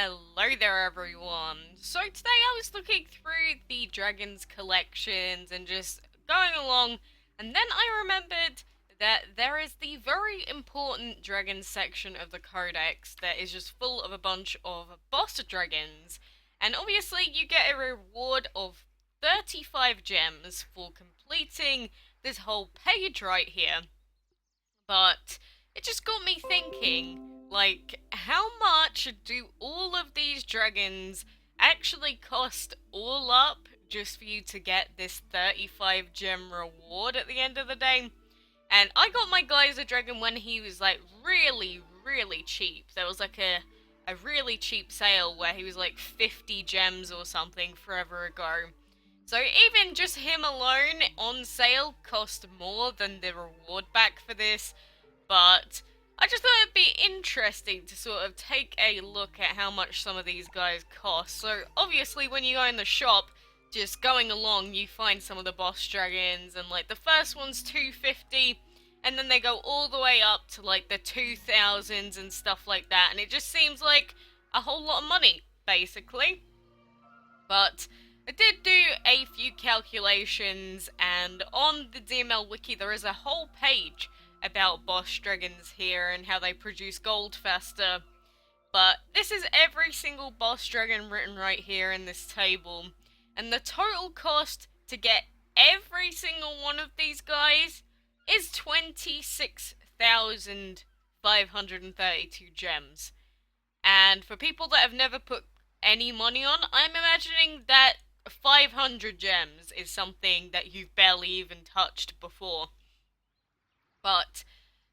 Hello there everyone! So today I was looking through the Dragons collections and just going along, and then I remembered that there is the very important Dragons section of the Codex that is just full of a bunch of boss dragons, and obviously you get a reward of 35 gems for completing this whole page right here. But it just got me thinking, like, how much do all of these dragons actually cost all up just for you to get this 35 gem reward at the end of the day? And I got my Geyser Dragon when he was like really, really cheap. There was like a really cheap sale where he was like 50 gems or something forever ago. So even just him alone on sale cost more than the reward back for this, but I just thought it'd be interesting to sort of take a look at how much some of these guys cost. So obviously when you go in the shop, just going along, you find some of the boss dragons, and like the first one's 250, and then they go all the way up to like the 2000s and stuff like that, and it just seems like a whole lot of money, basically. But I did do a few calculations, and on the DML wiki there is a whole page about boss dragons here and how they produce gold faster. But this is every single boss dragon written right here in this table, and the total cost to get every single one of these guys is 26,532 gems. And for people that have never put any money on, I'm imagining that 500 gems is something that you've barely even touched before. But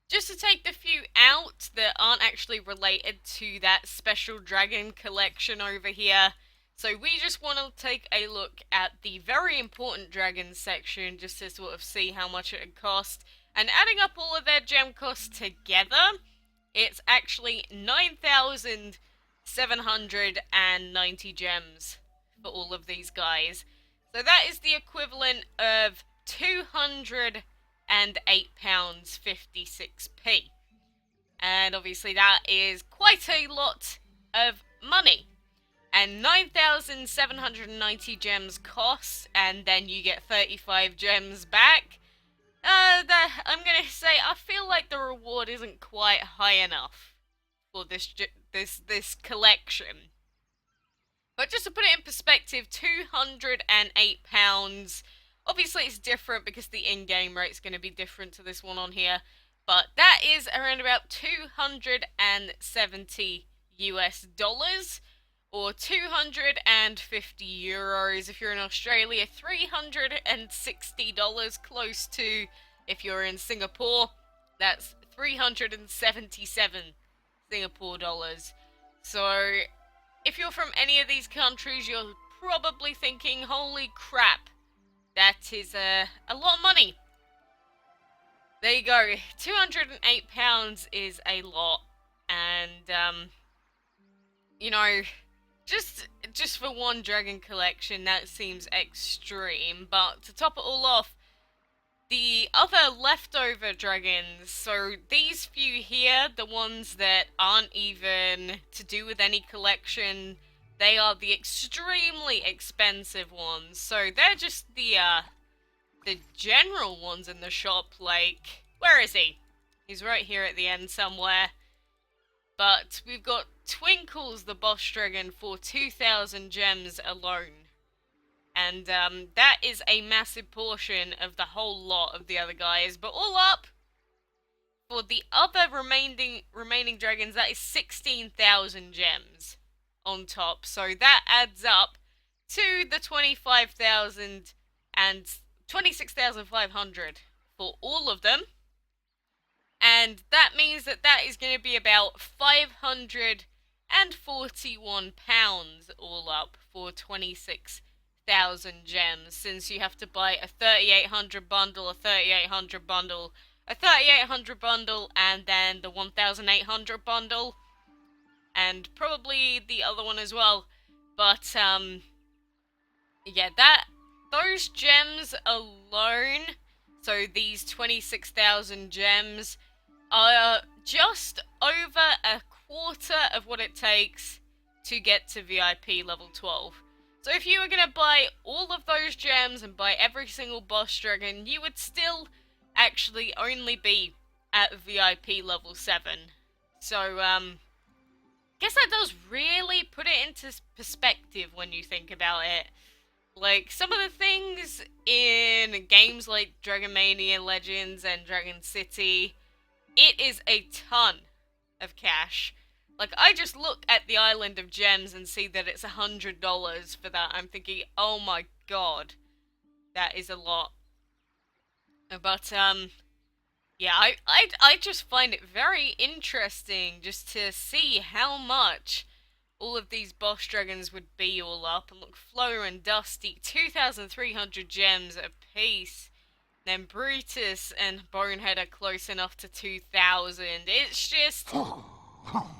just to take the few out that aren't actually related to that special dragon collection over here, so we just want to take a look at the very important dragon section just to sort of see how much it would cost. And adding up all of their gem costs together, it's actually 9,790 gems for all of these guys. So that is the equivalent of £208.56p. And obviously that is quite a lot of money. And 9,790 gems cost, and then you get 35 gems back. I'm gonna say I feel like the reward isn't quite high enough for this collection. But just to put it in perspective, £208. Obviously, it's different because the in-game rate's going to be different to this one on here. But that is around about 270 US dollars, or 250 euros if you're in Australia, $360 close to if you're in Singapore. That's 377 Singapore dollars. So if you're from any of these countries, you're probably thinking, holy crap, that is a lot of money. There you go, £208 is a lot, and you know, just for one dragon collection, that seems extreme. But to top it all off, the other leftover dragons, so these few here, the ones that aren't even to do with any collection, they are the extremely expensive ones. So they're just the general ones in the shop, like, where is he? He's right here at the end somewhere. But we've got Twinkles the boss dragon for 2,000 gems alone. And that is a massive portion of the whole lot of the other guys. But all up, for the other remaining dragons, that is 16,000 gems on top. So that adds up to the 25,000 and 26,500 for all of them. And that means that is going to be about £541 all up for 26,000 gems, since you have to buy a 3,800 bundle, a 3,800 bundle, a 3,800 bundle, and then the 1,800 bundle, and probably the other one as well. But yeah, those gems alone, so these 26,000 gems, are just over a quarter of what it takes to get to VIP level 12. So if you were going to buy all of those gems and buy every single boss dragon, you would still actually only be at VIP level 7. So, guess that does really put it into perspective when you think about it. Like, some of the things in games like Dragon Mania Legends and Dragon City, it is a ton of cash. Like, I just look at the Island of Gems and see that it's $100 for that. I'm thinking, oh my god, that is a lot. But, yeah, I just find it very interesting just to see how much all of these boss dragons would be all up. And look, Flo and Dusty, 2,300 gems apiece. Then Brutus and Bonehead are close enough to 2,000. It's just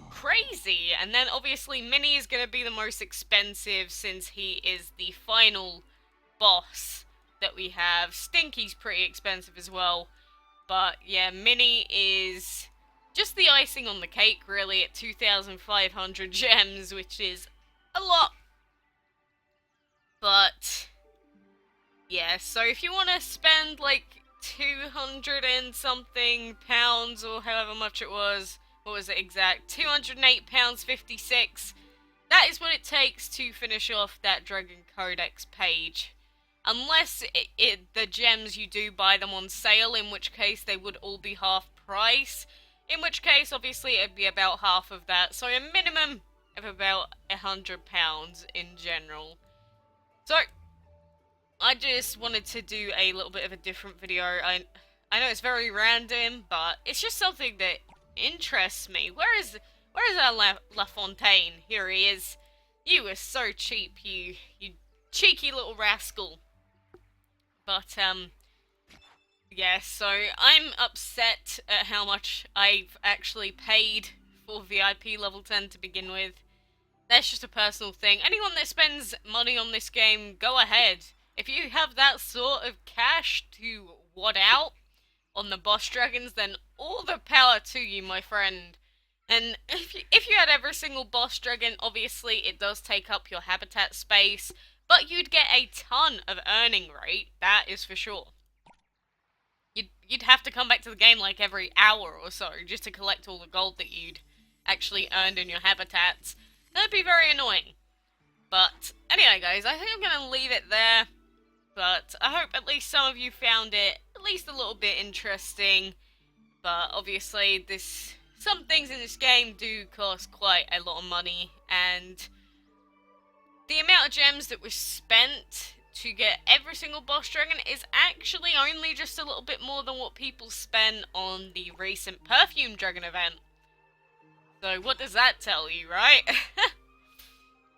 crazy. And then obviously Mini is going to be the most expensive since he is the final boss that we have. Stinky's pretty expensive as well. But yeah, Mini is just the icing on the cake, really, at 2,500 gems, which is a lot. But yeah, so if you want to spend like 200 and something pounds, or however much it was, what was it exact? £208.56. That is what it takes to finish off that Dragon Codex page. Unless the gems you do buy them on sale, in which case they would all be half price. In which case, obviously, it'd be about half of that. So a minimum of about £100 in general. So, I just wanted to do a little bit of a different video. I know it's very random, but it's just something that interests me. Where is our La Fontaine? Here he is. You were so cheap, you cheeky little rascal. But, yeah, so I'm upset at how much I've actually paid for VIP level 10 to begin with. That's just a personal thing. Anyone that spends money on this game, go ahead. If you have that sort of cash to wad out on the boss dragons, then all the power to you, my friend. And if you had every single boss dragon, obviously it does take up your habitat space, but you'd get a ton of earning rate, that is for sure. You'd have to come back to the game like every hour or so just to collect all the gold that you'd actually earned in your habitats. That'd be very annoying. But anyway, guys, I think I'm going to leave it there. But I hope at least some of you found it at least a little bit interesting. But obviously, some things in this game do cost quite a lot of money. And the amount of gems that was spent to get every single boss dragon is actually only just a little bit more than what people spent on the recent Perfume Dragon event. So what does that tell you, right?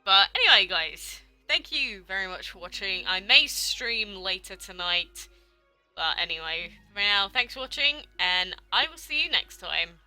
But anyway, guys, thank you very much for watching. I may stream later tonight. But anyway, for now, thanks for watching, and I will see you next time.